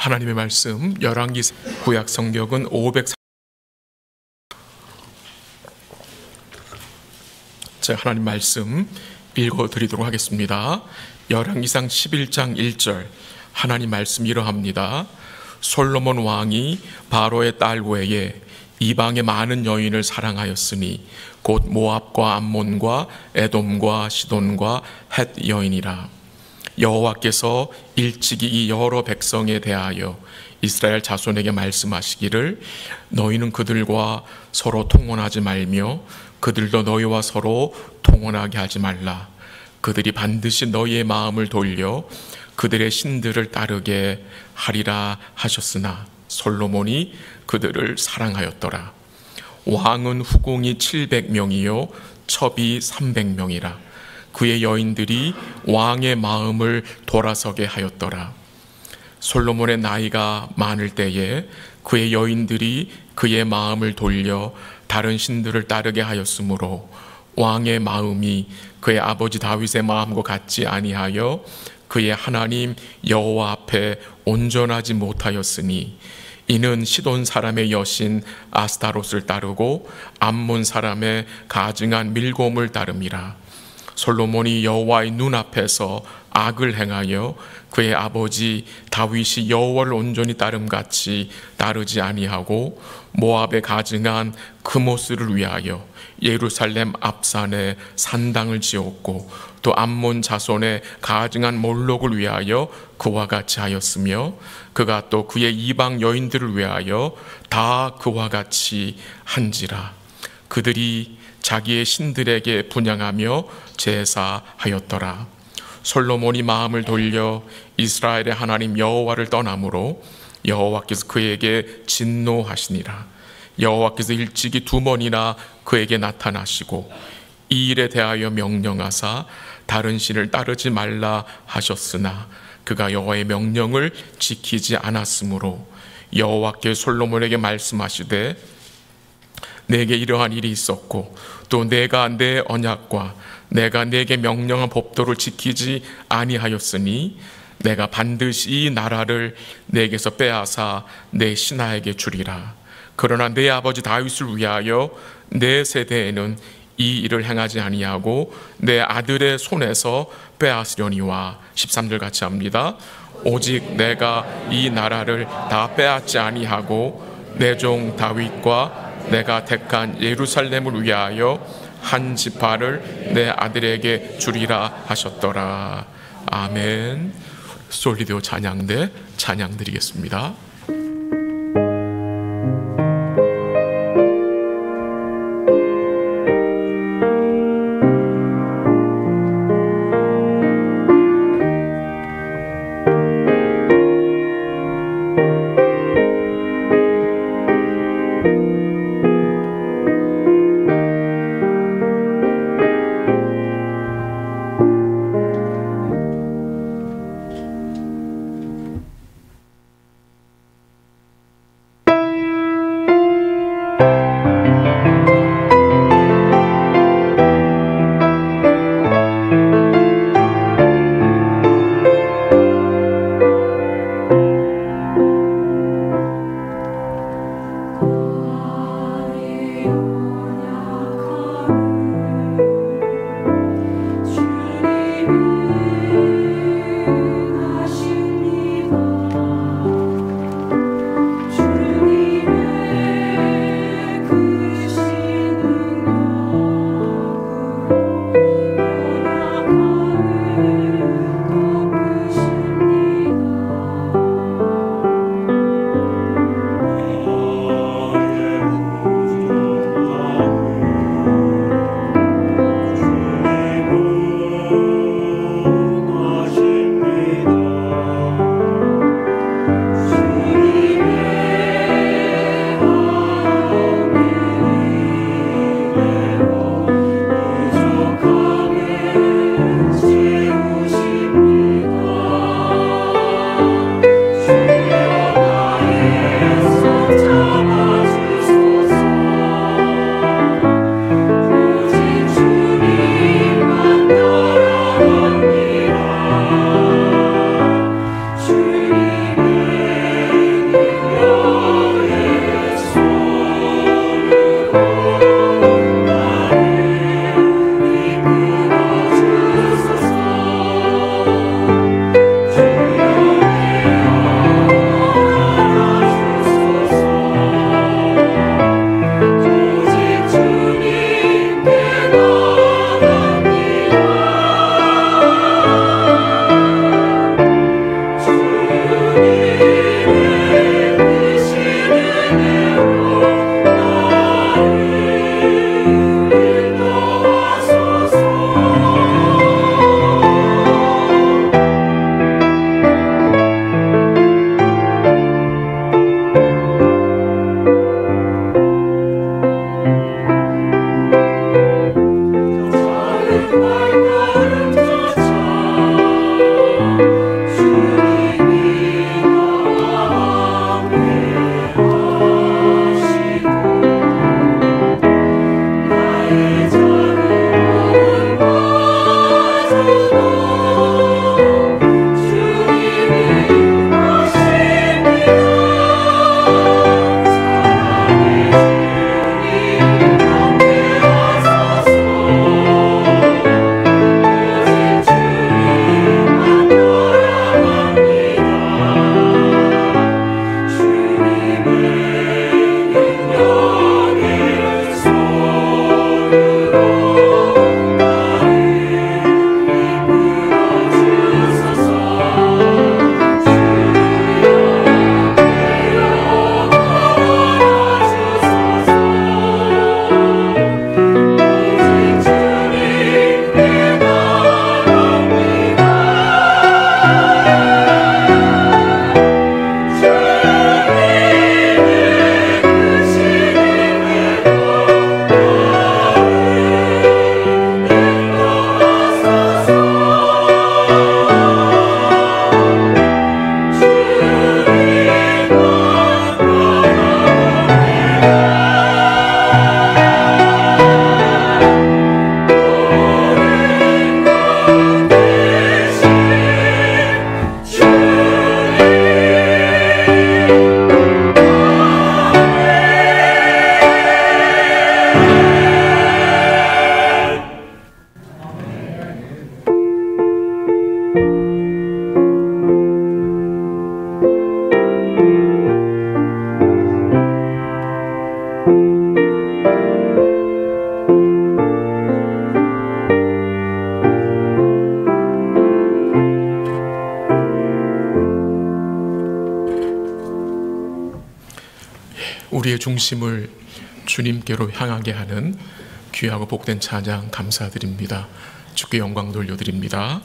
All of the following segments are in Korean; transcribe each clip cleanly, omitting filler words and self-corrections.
하나님의 말씀 열왕기 구약 성경은 500. 제가 하나님 말씀 읽어드리도록 하겠습니다. 열왕기상 11장 1절 하나님 말씀 이러합니다. 솔로몬 왕이 바로의 딸 외에 이방의 많은 여인을 사랑하였으니 곧 모압과 암몬과 에돔과 시돈과 헷 여인이라. 여호와께서 일찍이 이 여러 백성에 대하여 이스라엘 자손에게 말씀하시기를 너희는 그들과 서로 통혼하지 말며 그들도 너희와 서로 통혼하게 하지 말라. 그들이 반드시 너희의 마음을 돌려 그들의 신들을 따르게 하리라 하셨으나 솔로몬이 그들을 사랑하였더라. 왕은 후궁이 700명이요 첩이 300명이라. 그의 여인들이 왕의 마음을 돌아서게 하였더라. 솔로몬의 나이가 많을 때에 그의 여인들이 그의 마음을 돌려 다른 신들을 따르게 하였으므로 왕의 마음이 그의 아버지 다윗의 마음과 같지 아니하여 그의 하나님 여호와 앞에 온전하지 못하였으니 이는 시돈 사람의 여신 아스타롯을 따르고 암몬 사람의 가증한 밀곰을 따름이라. 솔로몬이 여호와의 눈앞에서 악을 행하여 그의 아버지 다윗이 여호와를 온전히 따름같이 따르지 아니하고 모압에 가증한 그모스를 위하여 예루살렘 앞산에 산당을 지었고 또 암몬 자손의 가증한 몰록을 위하여 그와 같이 하였으며 그가 또 그의 이방 여인들을 위하여 다 그와 같이 한지라. 그들이 자기의 신들에게 분향하며 제사하였더라. 솔로몬이 마음을 돌려 이스라엘의 하나님 여호와를 떠나므로 여호와께서 그에게 진노하시니라. 여호와께서 일찍이 2번이나 그에게 나타나시고 이 일에 대하여 명령하사 다른 신을 따르지 말라 하셨으나 그가 여호와의 명령을 지키지 않았으므로 여호와께 솔로몬에게 말씀하시되 내게 이러한 일이 있었고 또 내가 내 언약과 내가 내게 명령한 법도를 지키지 아니하였으니 내가 반드시 이 나라를 내게서 빼앗아 내 신하에게 주리라. 그러나 내 아버지 다윗을 위하여 내 세대에는 이 일을 행하지 아니하고 내 아들의 손에서 빼앗으려니와. 13절 같이 합니다. 오직 내가 이 나라를 다 빼앗지 아니하고 내 종 다윗과 내가 택한 예루살렘을 위하여 한 지파를 내 아들에게 주리라 하셨더라. 아멘. 솔리디오 찬양대 찬양 드리겠습니다. 우리의 중심을 주님께로 향하게 하는 귀하고 복된 찬양 감사드립니다. 주께 영광 돌려드립니다.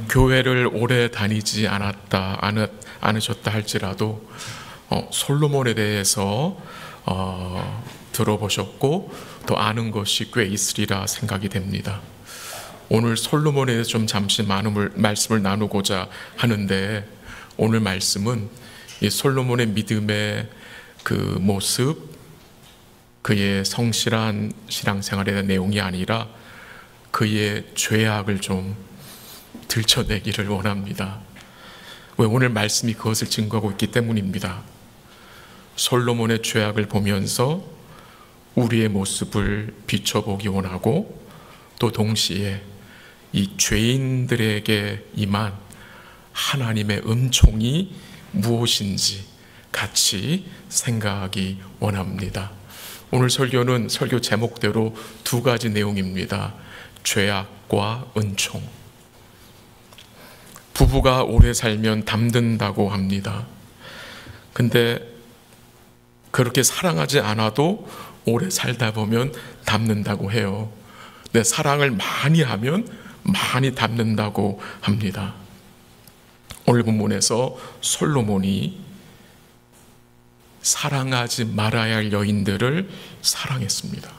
교회를 오래 다니지 않으셨다 할지라도 솔로몬에 대해서 들어보셨고 또 아는 것이 꽤 있으리라 생각이 됩니다. 오늘 솔로몬에 대해서 좀 잠시 말씀을 나누고자 하는데, 오늘 말씀은 이 솔로몬의 믿음의 그 모습, 그의 성실한 신앙생활에 대한 내용이 아니라 그의 죄악을 좀 들춰내기를 원합니다. 왜? 오늘 말씀이 그것을 증거하고 있기 때문입니다. 솔로몬의 죄악을 보면서 우리의 모습을 비춰보기 원하고, 또 동시에 이 죄인들에게 임한 하나님의 은총이 무엇인지 같이 생각하기 원합니다. 오늘 설교는 설교 제목대로 두 가지 내용입니다. 죄악과 은총. 부부가 오래 살면 담든다고 합니다. 근데 그렇게 사랑하지 않아도 오래 살다 보면 담는다고 해요. 근데 사랑을 많이 하면 많이 담는다고 합니다. 오늘 본문에서 솔로몬이 사랑하지 말아야 할 여인들을 사랑했습니다.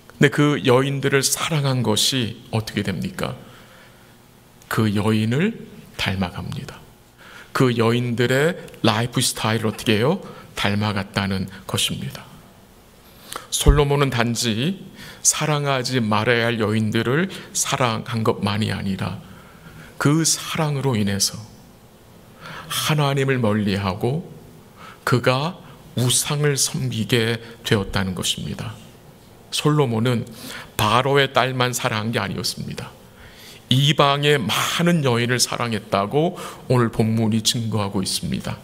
근데 그 여인들을 사랑한 것이 어떻게 됩니까? 그 여인을 닮아갑니다. 그 여인들의 라이프 스타일을 어떻게 해요? 닮아갔다는 것입니다. 솔로몬은 단지 사랑하지 말아야 할 여인들을 사랑한 것만이 아니라 그 사랑으로 인해서 하나님을 멀리하고 그가 우상을 섬기게 되었다는 것입니다. 솔로몬은 바로의 딸만 사랑한 게 아니었습니다. 이방의 많은 여인을 사랑했다고 오늘 본문이 증거하고 있습니다.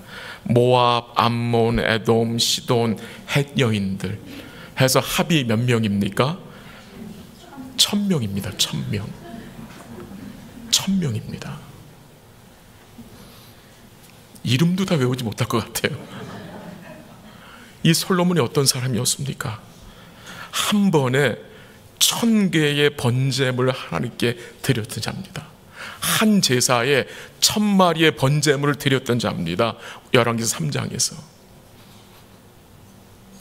모압, 암몬, 에돔, 시돈, 헷 여인들 해서 합이 몇 명입니까? 1000명입니다. 1000명. 1000명입니다. 이름도 다 외우지 못할 것 같아요. 이 솔로몬이 어떤 사람이었습니까? 한 번에 1000개의 번제물을 하나님께 드렸던 자입니다. 한 제사에 1000마리의 번제물을 드렸던 자입니다. 열왕기서 3장에서.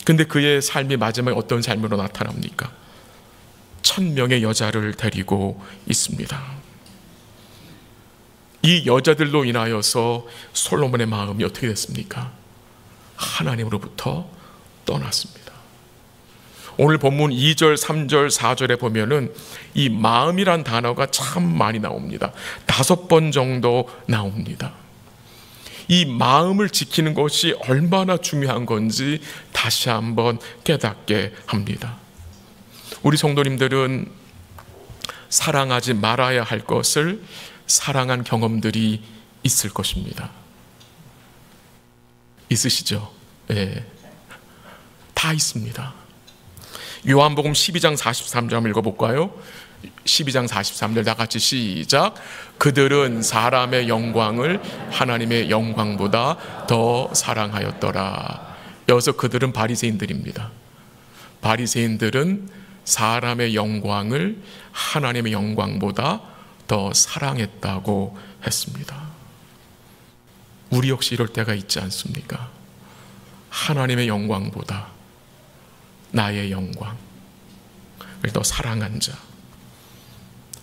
근데 그의 삶이 마지막에 어떤 삶으로 나타납니까? 1000명의 여자를 데리고 있습니다. 이 여자들로 인하여서 솔로몬의 마음이 어떻게 됐습니까? 하나님으로부터 떠났습니다. 오늘 본문 2절, 3절, 4절에 보면은 이 마음이란 단어가 참 많이 나옵니다. 5번 정도 나옵니다. 이 마음을 지키는 것이 얼마나 중요한 건지 다시 한번 깨닫게 합니다. 우리 성도님들은 사랑하지 말아야 할 것을 사랑한 경험들이 있을 것입니다. 있으시죠? 예. 다 있습니다. 요한복음 12장 43절 한번 읽어볼까요? 12장 43절 다 같이 시작. 그들은 사람의 영광을 하나님의 영광보다 더 사랑하였더라. 여기서 그들은 바리새인들입니다. 바리새인들은 사람의 영광을 하나님의 영광보다 더 사랑했다고 했습니다. 우리 역시 이럴 때가 있지 않습니까? 하나님의 영광보다 나의 영광을 더 사랑한 자,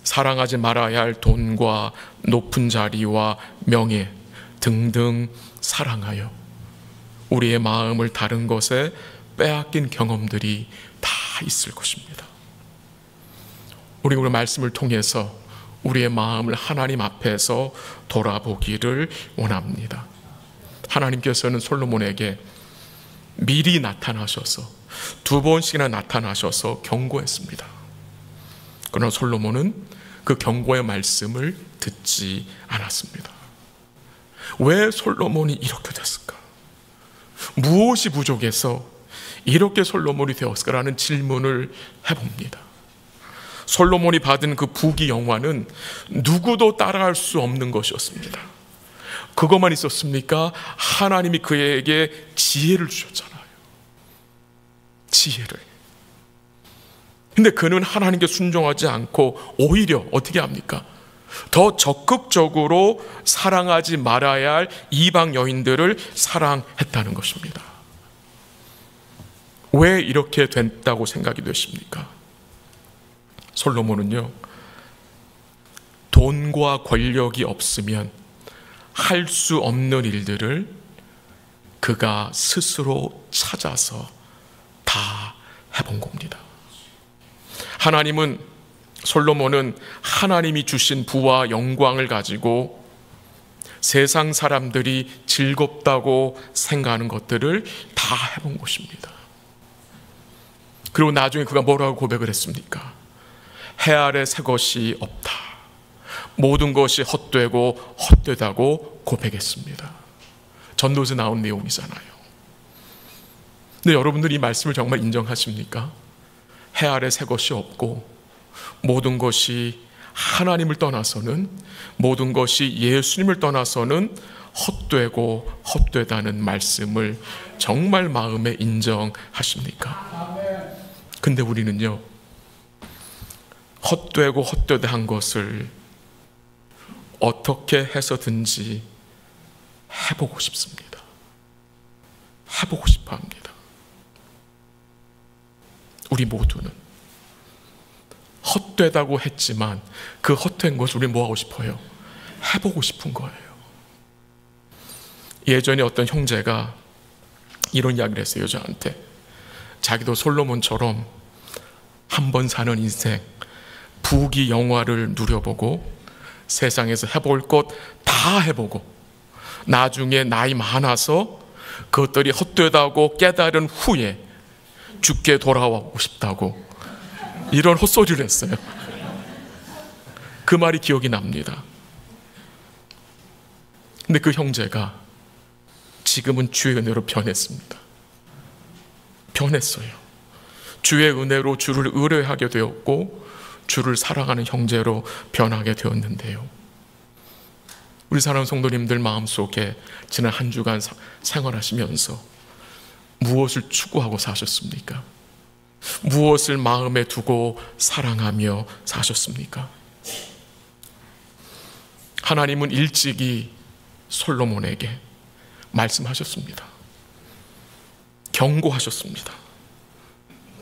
사랑하지 말아야 할 돈과 높은 자리와 명예 등등 사랑하여 우리의 마음을 다른 것에 빼앗긴 경험들이 다 있을 것입니다. 우리 오늘 말씀을 통해서 우리의 마음을 하나님 앞에서 돌아보기를 원합니다. 하나님께서는 솔로몬에게 미리 나타나셔서 2번씩이나 나타나셔서 경고했습니다. 그러나 솔로몬은 그 경고의 말씀을 듣지 않았습니다. 왜 솔로몬이 이렇게 됐을까? 무엇이 부족해서 이렇게 솔로몬이 되었을까라는 질문을 해봅니다. 솔로몬이 받은 그 부귀 영화는 누구도 따라할 수 없는 것이었습니다. 그것만 있었습니까? 하나님이 그에게 지혜를 주셨잖아요. 지혜를. 근데 그는 하나님께 순종하지 않고 오히려 어떻게 합니까? 더 적극적으로 사랑하지 말아야 할 이방 여인들을 사랑했다는 것입니다. 왜 이렇게 됐다고 생각이 되십니까? 솔로몬은요, 돈과 권력이 없으면 할 수 없는 일들을 그가 스스로 찾아서 다 해본 겁니다. 솔로몬은 하나님이 주신 부와 영광을 가지고 세상 사람들이 즐겁다고 생각하는 것들을 다 해본 것입니다. 그리고 나중에 그가 뭐라고 고백을 했습니까? 해 아래 새 것이 없다. 모든 것이 헛되고 헛되다고 고백했습니다. 전도서에 나온 내용이잖아요. 근데 여러분들이 이 말씀을 정말 인정하십니까? 해 아래 새 것이 없고 모든 것이 하나님을 떠나서는, 모든 것이 예수님을 떠나서는 헛되고 헛되다는 말씀을 정말 마음에 인정하십니까? 근데 우리는요, 헛되고 헛되다 한 것을 어떻게 해서든지 해보고 싶습니다. 해보고 싶어 합니다. 우리 모두는 헛되다고 했지만 그 헛된 것을 우리 뭐 하고 싶어요? 해보고 싶은 거예요. 예전에 어떤 형제가 이런 이야기를 했어요. 여자한테. 자기도 솔로몬처럼 한 번 사는 인생, 부귀 영화를 누려보고 세상에서 해볼 것 다 해보고 나중에 나이 많아서 그것들이 헛되다고 깨달은 후에 죽게 돌아오고 싶다고 이런 헛소리를 했어요. 그 말이 기억이 납니다. 근데 그 형제가 지금은 주의 은혜로 변했습니다. 변했어요. 주의 은혜로 주를 의뢰하게 되었고 주를 사랑하는 형제로 변하게 되었는데요. 우리 사랑하는 성도님들 마음속에 지난 한 주간 생활하시면서 무엇을 추구하고 사셨습니까? 무엇을 마음에 두고 사랑하며 사셨습니까? 하나님은 일찍이 솔로몬에게 말씀하셨습니다. 경고하셨습니다.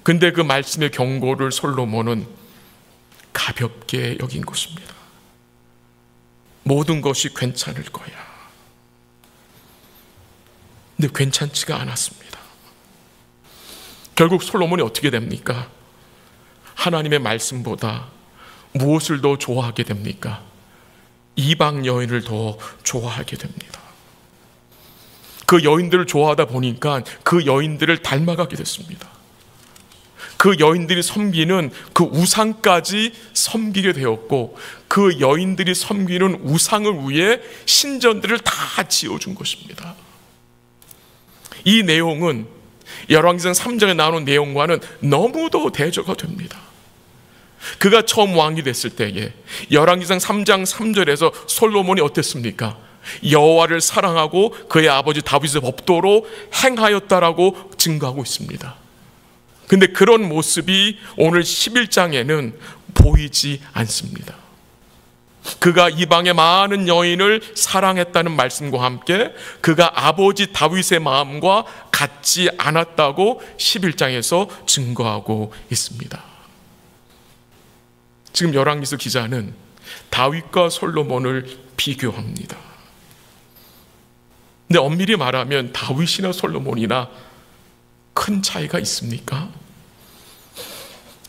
근데 그 말씀의 경고를 솔로몬은 가볍게 여긴 것입니다. 모든 것이 괜찮을 거야. 근데 괜찮지가 않았습니다. 결국 솔로몬이 어떻게 됩니까? 하나님의 말씀보다 무엇을 더 좋아하게 됩니까? 이방 여인을 더 좋아하게 됩니다. 그 여인들을 좋아하다 보니까 그 여인들을 닮아가게 됐습니다. 그 여인들이 섬기는 그 우상까지 섬기게 되었고 그 여인들이 섬기는 우상을 위해 신전들을 다 지어준 것입니다. 이 내용은 열왕기상 3장에 나오는 내용과는 너무도 대조가 됩니다. 그가 처음 왕이 됐을 때에 열왕기상 3장 3절에서 솔로몬이 어땠습니까? 여호와를 사랑하고 그의 아버지 다윗의 법도로 행하였다라고 증거하고 있습니다. 근데 그런 모습이 오늘 11장에는 보이지 않습니다. 그가 이방의 많은 여인을 사랑했다는 말씀과 함께 그가 아버지 다윗의 마음과 같지 않았다고 11장에서 증거하고 있습니다. 지금 열왕기서 기자는 다윗과 솔로몬을 비교합니다. 근데 엄밀히 말하면 다윗이나 솔로몬이나 큰 차이가 있습니까?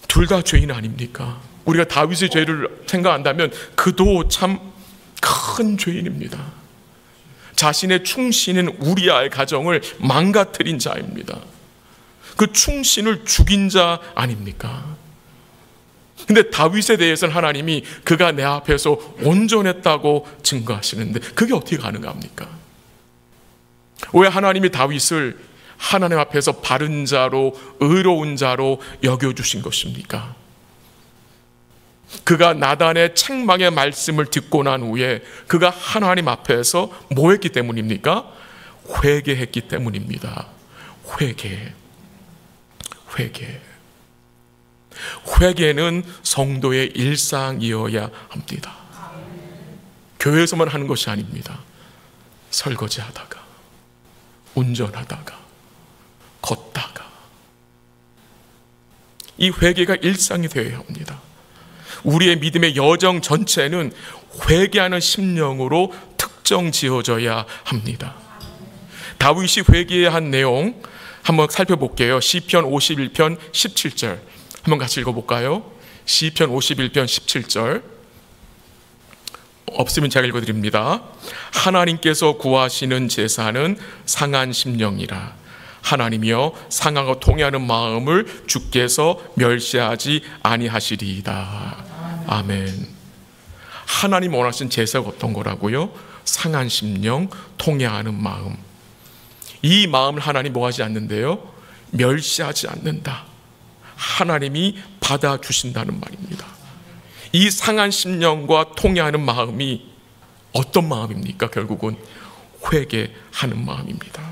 둘 다 죄인 아닙니까? 우리가 다윗의 죄를 생각한다면 그도 참 큰 죄인입니다. 자신의 충신인 우리아의 가정을 망가뜨린 자입니다. 그 충신을 죽인 자 아닙니까? 근데 다윗에 대해서는 하나님이 그가 내 앞에서 온전했다고 증거하시는데 그게 어떻게 가능합니까? 왜 하나님이 다윗을 하나님 앞에서 바른 자로 의로운 자로 여겨주신 것입니까? 그가 나단의 책망의 말씀을 듣고 난 후에 그가 하나님 앞에서 뭐 했기 때문입니까? 회개했기 때문입니다. 회개는 성도의 일상이어야 합니다. 교회에서만 하는 것이 아닙니다. 설거지하다가, 운전하다가, 걷다가, 이 회개가 일상이 되어야 합니다. 우리의 믿음의 여정 전체는 회개하는 심령으로 특정 지어져야 합니다. 다윗이 회개한 내용 한번 살펴볼게요. 시편 51편 17절 한번 같이 읽어볼까요? 시편 51편 17절 없으면 제가 읽어드립니다. 하나님께서 구하시는 제사는 상한 심령이라. 하나님이여 상하고 통회하는 마음을 주께서 멸시하지 아니하시리이다. 아멘. 하나님 원하신 제사가 어떤 거라고요? 상한 심령, 통회하는 마음. 이 마음을 하나님 뭐 하지 않는데요? 멸시하지 않는다. 하나님이 받아주신다는 말입니다. 이 상한 심령과 통회하는 마음이 어떤 마음입니까? 결국은 회개하는 마음입니다.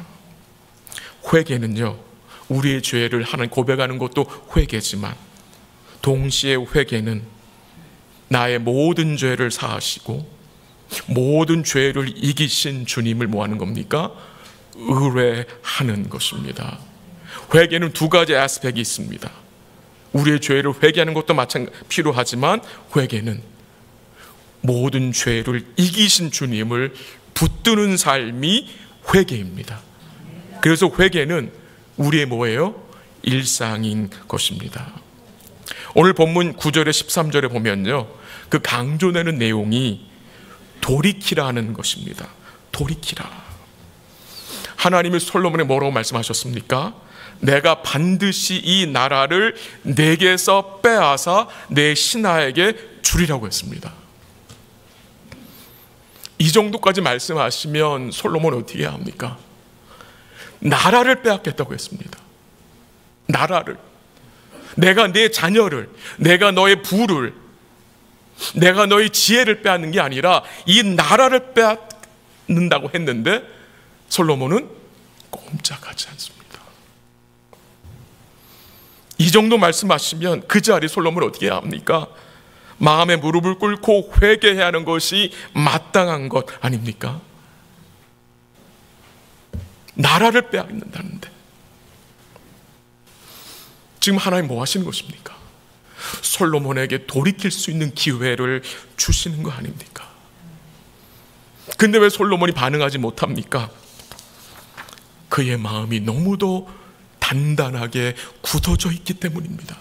회개는요, 우리의 죄를 하나님 고백하는 것도 회개지만 동시에 회개는 나의 모든 죄를 사하시고 모든 죄를 이기신 주님을 뭐 하는 겁니까? 의뢰하는 것입니다. 회개는 두 가지 아스펙이 있습니다. 우리의 죄를 회개하는 것도 필요하지만 회개는 모든 죄를 이기신 주님을 붙드는 삶이 회개입니다. 그래서 회개는 우리의 뭐예요? 일상인 것입니다. 오늘 본문 9절에 13절에 보면요, 그 강조되는 내용이 돌이키라는 것입니다. 돌이키라. 하나님이 솔로몬에 뭐라고 말씀하셨습니까? 내가 반드시 이 나라를 내게서 빼앗아 내 신하에게 주리라고 했습니다. 이 정도까지 말씀하시면 솔로몬은 어떻게 해야 합니까? 나라를 빼앗겠다고 했습니다. 나라를. 내가 내 자녀를, 내가 너의 부를, 내가 너의 지혜를 빼앗는 게 아니라 이 나라를 빼앗는다고 했는데 솔로몬은 꼼짝하지 않습니다. 이 정도 말씀하시면 그 자리 솔로몬은 어떻게 해야 합니까? 마음의 무릎을 꿇고 회개해야 하는 것이 마땅한 것 아닙니까? 나라를 빼앗는다는데 지금 하나님 뭐 하시는 것입니까? 솔로몬에게 돌이킬 수 있는 기회를 주시는 거 아닙니까? 근데 왜 솔로몬이 반응하지 못합니까? 그의 마음이 너무도 단단하게 굳어져 있기 때문입니다.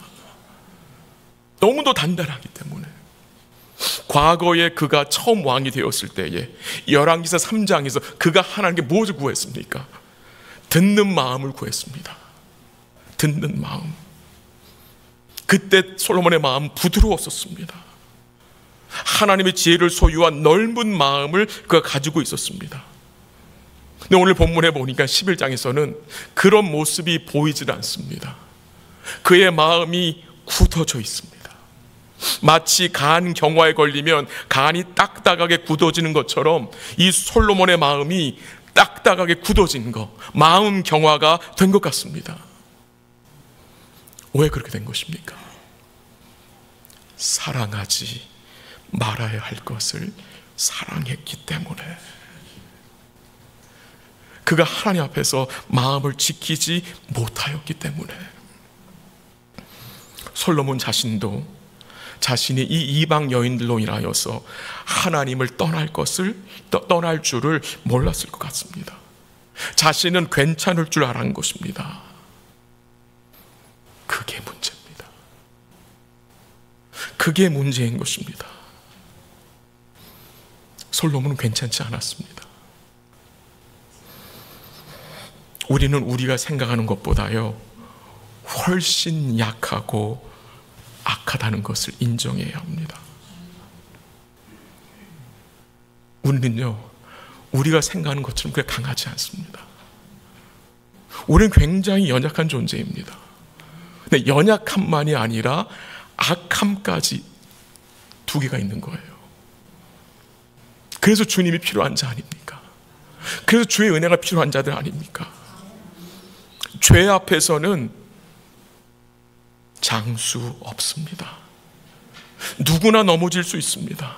너무도 단단하기 때문에. 과거에 그가 처음 왕이 되었을 때에 열왕기사 3장에서 그가 하나님께 무엇을 구했습니까? 듣는 마음을 구했습니다. 듣는 마음. 그때 솔로몬의 마음은 부드러웠었습니다. 하나님의 지혜를 소유한 넓은 마음을 그가 가지고 있었습니다. 근데 오늘 본문에 보니까 11장에서는 그런 모습이 보이질 않습니다. 그의 마음이 굳어져 있습니다. 마치 간 경화에 걸리면 간이 딱딱하게 굳어지는 것처럼 이 솔로몬의 마음이 딱딱하게 굳어진 것, 마음 경화가 된 것 같습니다. 왜 그렇게 된 것입니까? 사랑하지 말아야 할 것을 사랑했기 때문에. 그가 하나님 앞에서 마음을 지키지 못하였기 때문에. 솔로몬 자신도 자신이 이 이방 여인들로 인하여서 하나님을 떠날 줄을 몰랐을 것 같습니다. 자신은 괜찮을 줄 알았는 것입니다. 그게 문제입니다. 그게 문제인 것입니다. 솔로몬은 괜찮지 않았습니다. 우리는 우리가 생각하는 것보다요 훨씬 약하고 악하다는 것을 인정해야 합니다. 우리는요 우리가 생각하는 것처럼 그렇게 강하지 않습니다. 우리는 굉장히 연약한 존재입니다. 근데 연약함만이 아니라 악함까지 두 개가 있는 거예요. 그래서 주님이 필요한 자 아닙니까? 그래서 주의 은혜가 필요한 자들 아닙니까? 죄 앞에서는 장수 없습니다. 누구나 넘어질 수 있습니다.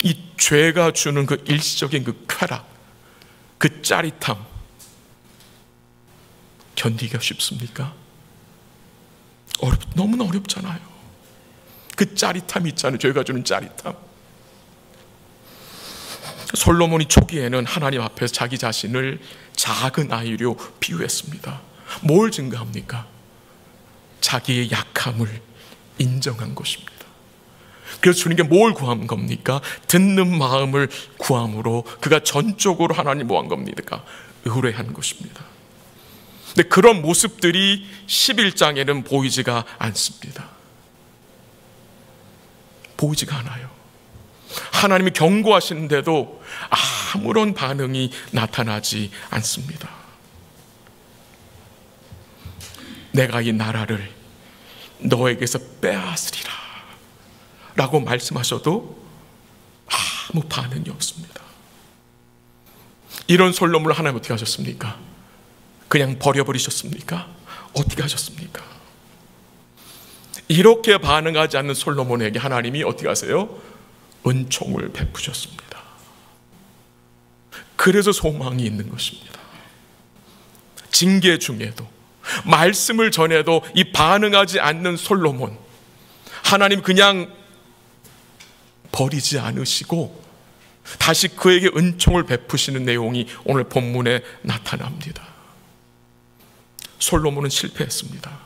이 죄가 주는 그 일시적인 그 쾌락, 그 짜릿함 견디기가 쉽습니까? 너무나 어렵잖아요. 그 짜릿함이 있잖아요. 죄가 주는 짜릿함. 솔로몬이 초기에는 하나님 앞에서 자기 자신을 작은 아이로 비유했습니다. 뭘 증거합니까? 자기의 약함을 인정한 것입니다. 그래서 주님께 뭘 구한 겁니까? 듣는 마음을 구함으로 그가 전적으로 하나님 뭐 한 겁니까? 의뢰한 것입니다. 근데 그런 모습들이 11장에는 보이지가 않습니다. 보이지가 않아요. 하나님이 경고하시는데도 아무런 반응이 나타나지 않습니다. 내가 이 나라를 너에게서 빼앗으리라 라고 말씀하셔도 아무 반응이 없습니다. 이런 솔로몬을 하나님 어떻게 하셨습니까? 그냥 버려버리셨습니까? 어떻게 하셨습니까? 이렇게 반응하지 않는 솔로몬에게 하나님이 어떻게 하세요? 은총을 베푸셨습니다. 그래서 소망이 있는 것입니다. 징계 중에도 말씀을 전해도 이 반응하지 않는 솔로몬, 하나님 그냥 버리지 않으시고 다시 그에게 은총을 베푸시는 내용이 오늘 본문에 나타납니다. 솔로몬은 실패했습니다.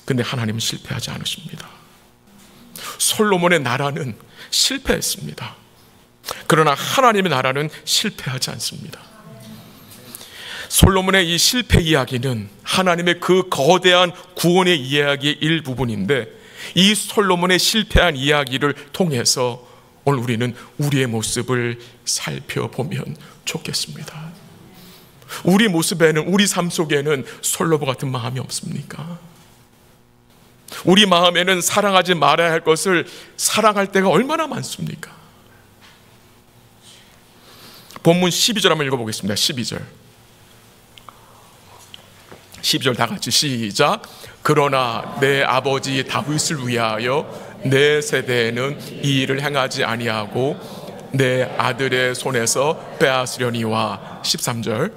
근데 하나님은 실패하지 않으십니다. 솔로몬의 나라는 실패했습니다. 그러나 하나님의 나라는 실패하지 않습니다. 솔로몬의 이 실패 이야기는 하나님의 그 거대한 구원의 이야기의 일부분인데, 이 솔로몬의 실패한 이야기를 통해서 오늘 우리는 우리의 모습을 살펴보면 좋겠습니다. 우리 모습에는, 우리 삶 속에는 솔로몬 같은 마음이 없습니까? 우리 마음에는 사랑하지 말아야 할 것을 사랑할 때가 얼마나 많습니까? 본문 12절 한번 읽어보겠습니다. 12절 다 같이 시작. 그러나 내 아버지 다윗을 위하여 내 세대에는 이 일을 행하지 아니하고 내 아들의 손에서 빼앗으려니와. 13절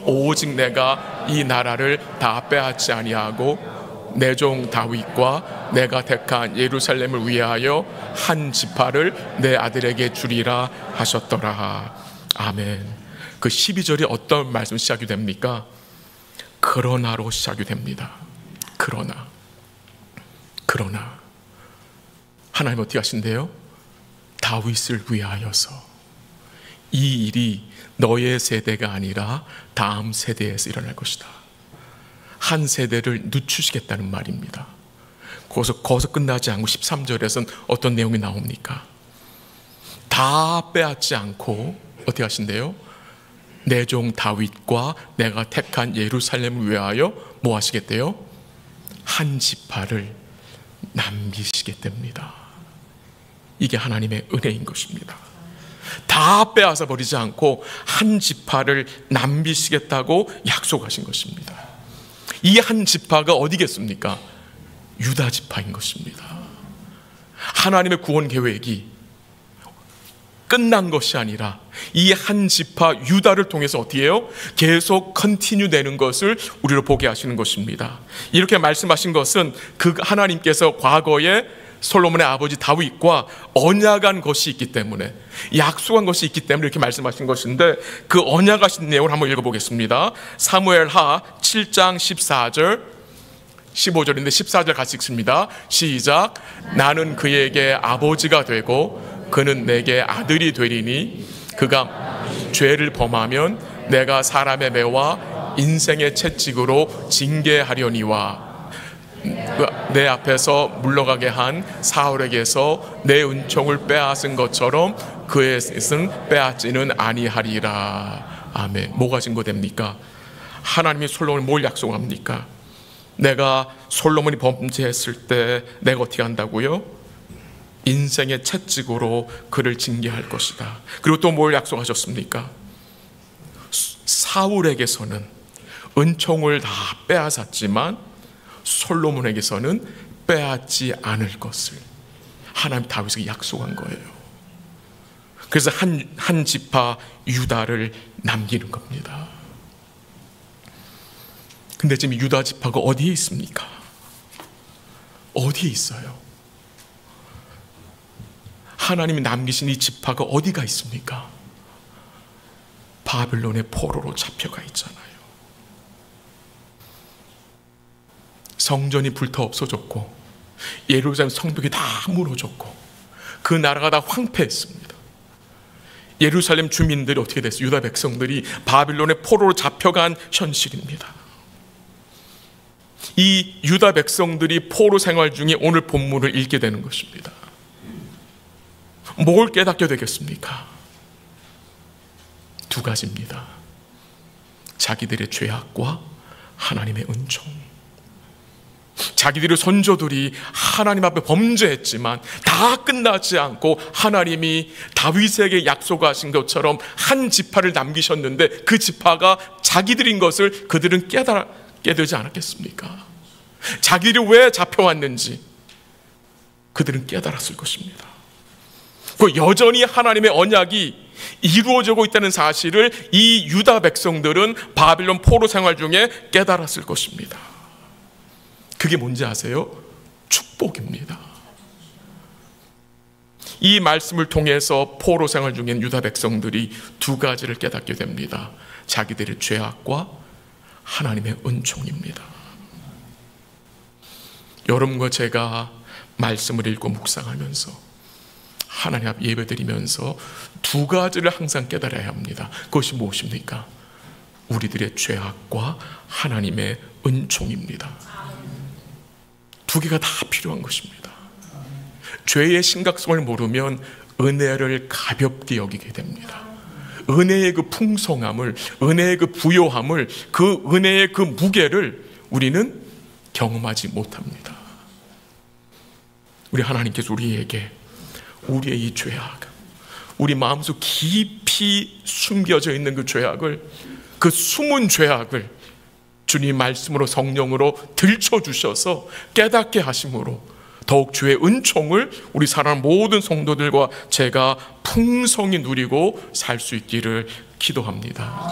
오직 내가 이 나라를 다 빼앗지 아니하고 내 종 다윗과 내가 택한 예루살렘을 위하여 한 지파를 내 아들에게 주리라 하셨더라. 아멘. 그 12절이 어떤 말씀 시작이 됩니까? 그러나로 시작이 됩니다. 그러나 하나님 어떻게 하신대요? 다윗을 위하여서 이 일이 너의 세대가 아니라 다음 세대에서 일어날 것이다. 한 세대를 늦추시겠다는 말입니다. 거기서 끝나지 않고 13절에서는 어떤 내용이 나옵니까? 다 빼앗지 않고 어떻게 하신대요? 내 종 다윗과 내가 택한 예루살렘을 위하여 뭐 하시겠대요? 한 지파를 남기시겠답니다. 이게 하나님의 은혜인 것입니다. 다 빼앗아 버리지 않고 한 지파를 남기시겠다고 약속하신 것입니다. 이 한 지파가 어디겠습니까? 유다 지파인 것입니다. 하나님의 구원 계획이 끝난 것이 아니라 이 한 지파 유다를 통해서 어떻게 해요? 계속 컨티뉴 되는 것을 우리로 보게 하시는 것입니다. 이렇게 말씀하신 것은 그 하나님께서 과거에 솔로몬의 아버지 다윗과 언약한 것이 있기 때문에, 약속한 것이 있기 때문에 이렇게 말씀하신 것인데, 그 언약하신 내용을 한번 읽어보겠습니다. 사무엘하 7장 14절 15절인데 14절 같이 읽습니다. 시작. 나는 그에게 아버지가 되고 그는 내게 아들이 되리니 그가 죄를 범하면 내가 사람의 매와 인생의 채찍으로 징계하려니와 내 앞에서 물러가게 한 사울에게서 내 은총을 빼앗은 것처럼 그의 뜻은 빼앗지는 아니하리라. 아멘. 뭐가 증거됩니까? 하나님이 솔로몬을 뭘 약속합니까? 내가 솔로몬이 범죄했을 때 내가 어떻게 한다고요? 인생의 채찍으로 그를 징계할 것이다. 그리고 또 뭘 약속하셨습니까? 사울에게서는 은총을 다 빼앗았지만 솔로몬에게서는 빼앗지 않을 것을 하나님 다윗에게 약속한 거예요. 그래서 한 지파 유다를 남기는 겁니다. 근데 지금 유다 지파가 어디에 있습니까? 어디에 있어요? 하나님이 남기신 이 지파가 어디가 있습니까? 바빌론의 포로로 잡혀가 있잖아요. 성전이 불타 없어졌고 예루살렘 성벽이 다 무너졌고 그 나라가 다 황폐했습니다. 예루살렘 주민들이 어떻게 됐어요? 유다 백성들이 바빌론의 포로로 잡혀간 현실입니다. 이 유다 백성들이 포로 생활 중에 오늘 본문을 읽게 되는 것입니다. 뭘 깨닫게 되겠습니까? 두 가지입니다. 자기들의 죄악과 하나님의 은총. 자기들의 선조들이 하나님 앞에 범죄했지만 다 끝나지 않고 하나님이 다윗에게 약속하신 것처럼 한 지파를 남기셨는데 그 지파가 자기들인 것을 그들은 깨닫게 되지 않았겠습니까? 자기들이 왜 잡혀왔는지 그들은 깨달았을 것입니다. 그 여전히 하나님의 언약이 이루어지고 있다는 사실을 이 유다 백성들은 바빌론 포로 생활 중에 깨달았을 것입니다. 그게 뭔지 아세요? 축복입니다. 이 말씀을 통해서 포로 생활 중인 유다 백성들이 두 가지를 깨닫게 됩니다. 자기들의 죄악과 하나님의 은총입니다. 여러분과 제가 말씀을 읽고 묵상하면서 하나님 앞 예배드리면서 두 가지를 항상 깨달아야 합니다. 그것이 무엇입니까? 우리들의 죄악과 하나님의 은총입니다. 두 개가 다 필요한 것입니다. 죄의 심각성을 모르면 은혜를 가볍게 여기게 됩니다. 은혜의 그 풍성함을, 은혜의 그 부요함을, 그 은혜의 그 무게를 우리는 경험하지 못합니다. 우리 하나님께서 우리에게 우리의 이 죄악, 우리 마음속 깊이 숨겨져 있는 그 죄악을, 그 숨은 죄악을 주님 말씀으로 성령으로 들춰주셔서 깨닫게 하심으로 더욱 주의 은총을 우리 사랑하는 모든 성도들과 제가 풍성히 누리고 살 수 있기를 기도합니다.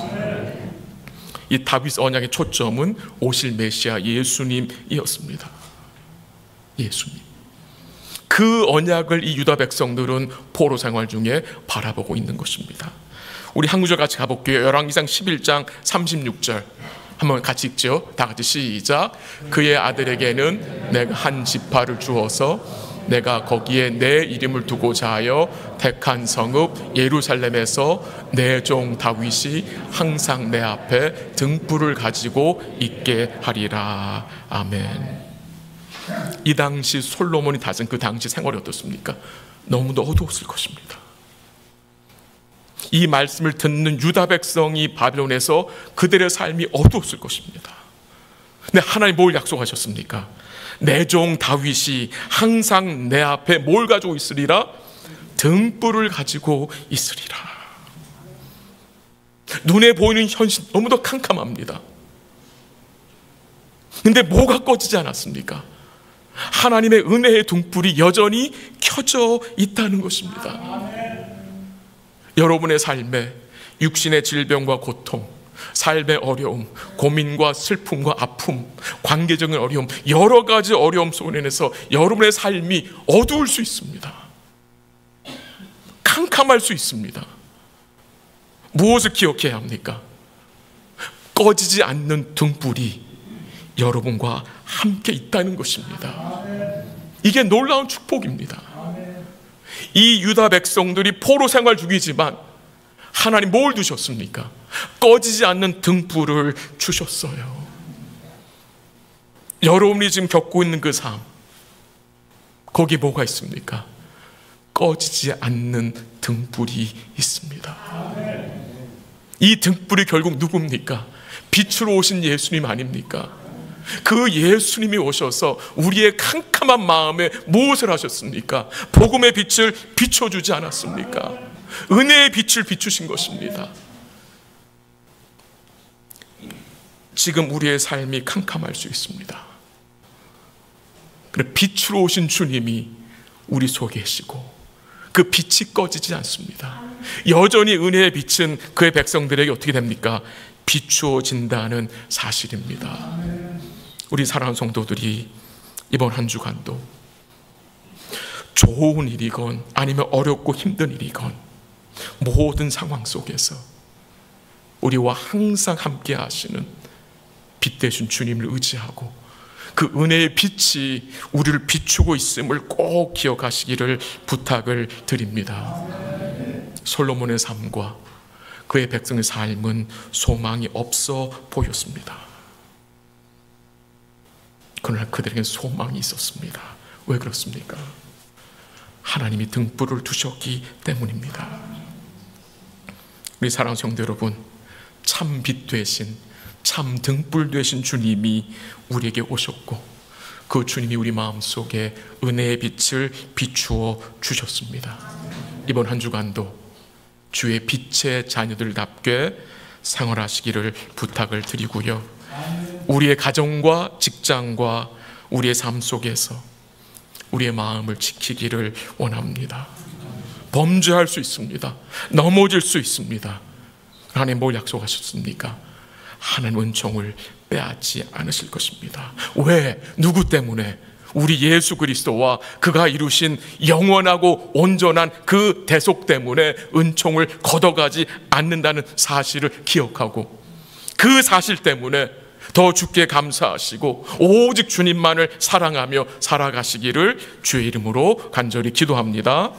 이 다윗 언약의 초점은 오실 메시아 예수님이었습니다. 예수님. 그 언약을 이 유다 백성들은 포로 생활 중에 바라보고 있는 것입니다. 우리 한 구절 같이 가볼게요. 열왕기상 11장 36절 한번 같이 읽죠. 다 같이 시작. 그의 아들에게는 내가 한 지파를 주어서 내가 거기에 내 이름을 두고자 하여 택한 성읍 예루살렘에서 내 종 다윗이 항상 내 앞에 등불을 가지고 있게 하리라. 아멘. 이 당시 솔로몬이 다진 그 당시 생활이 어떻습니까? 너무도 어두웠을 것입니다. 이 말씀을 듣는 유다 백성이 바빌론에서 그들의 삶이 어두웠을 것입니다. 근데 하나님 뭘 약속하셨습니까? 내 종 다윗이 항상 내 앞에 뭘 가지고 있으리라? 등불을 가지고 있으리라. 눈에 보이는 현실 너무도 캄캄합니다. 근데 뭐가 꺼지지 않았습니까? 하나님의 은혜의 등불이 여전히 켜져 있다는 것입니다. 여러분의 삶에 육신의 질병과 고통, 삶의 어려움, 고민과 슬픔과 아픔, 관계적인 어려움, 여러 가지 어려움 속에서 여러분의 삶이 어두울 수 있습니다. 캄캄할 수 있습니다. 무엇을 기억해야 합니까? 꺼지지 않는 등불이 여러분과 함께 있다는 것입니다. 이게 놀라운 축복입니다. 이 유다 백성들이 포로 생활 중이지만 하나님 뭘 주셨습니까? 꺼지지 않는 등불을 주셨어요. 여러분이 지금 겪고 있는 그 삶, 거기에 뭐가 있습니까? 꺼지지 않는 등불이 있습니다. 이 등불이 결국 누굽니까? 빛으로 오신 예수님 아닙니까? 그 예수님이 오셔서 우리의 캄캄한 마음에 무엇을 하셨습니까? 복음의 빛을 비춰주지 않았습니까? 은혜의 빛을 비추신 것입니다. 지금 우리의 삶이 캄캄할 수 있습니다. 그런데 빛으로 오신 주님이 우리 속에 계시고 그 빛이 꺼지지 않습니다. 여전히 은혜의 빛은 그의 백성들에게 어떻게 됩니까? 비추어진다는 사실입니다. 우리 사랑하는 성도들이 이번 한 주간도 좋은 일이건 아니면 어렵고 힘든 일이건 모든 상황 속에서 우리와 항상 함께 하시는 빛 되신 주님을 의지하고 그 은혜의 빛이 우리를 비추고 있음을 꼭 기억하시기를 부탁을 드립니다. 솔로몬의 삶과 그의 백성의 삶은 소망이 없어 보였습니다. 그러나 그들에겐 소망이 있었습니다. 왜 그렇습니까? 하나님이 등불을 두셨기 때문입니다. 우리 사랑하는 성도 여러분, 참 빛 되신, 참 등불 되신 주님이 우리에게 오셨고 그 주님이 우리 마음속에 은혜의 빛을 비추어 주셨습니다. 이번 한 주간도 주의 빛의 자녀들답게 생활하시기를 부탁을 드리고요, 우리의 가정과 직장과 우리의 삶 속에서 우리의 마음을 지키기를 원합니다. 범죄할 수 있습니다. 넘어질 수 있습니다. 하나님 뭘 약속하셨습니까? 하나님 은총을 빼앗지 않으실 것입니다. 왜? 누구 때문에? 우리 예수 그리스도와 그가 이루신 영원하고 온전한 그 대속 때문에 은총을 걷어가지 않는다는 사실을 기억하고 그 사실 때문에 더 주께 감사하시고 오직 주님만을 사랑하며 살아가시기를 주의 이름으로 간절히 기도합니다.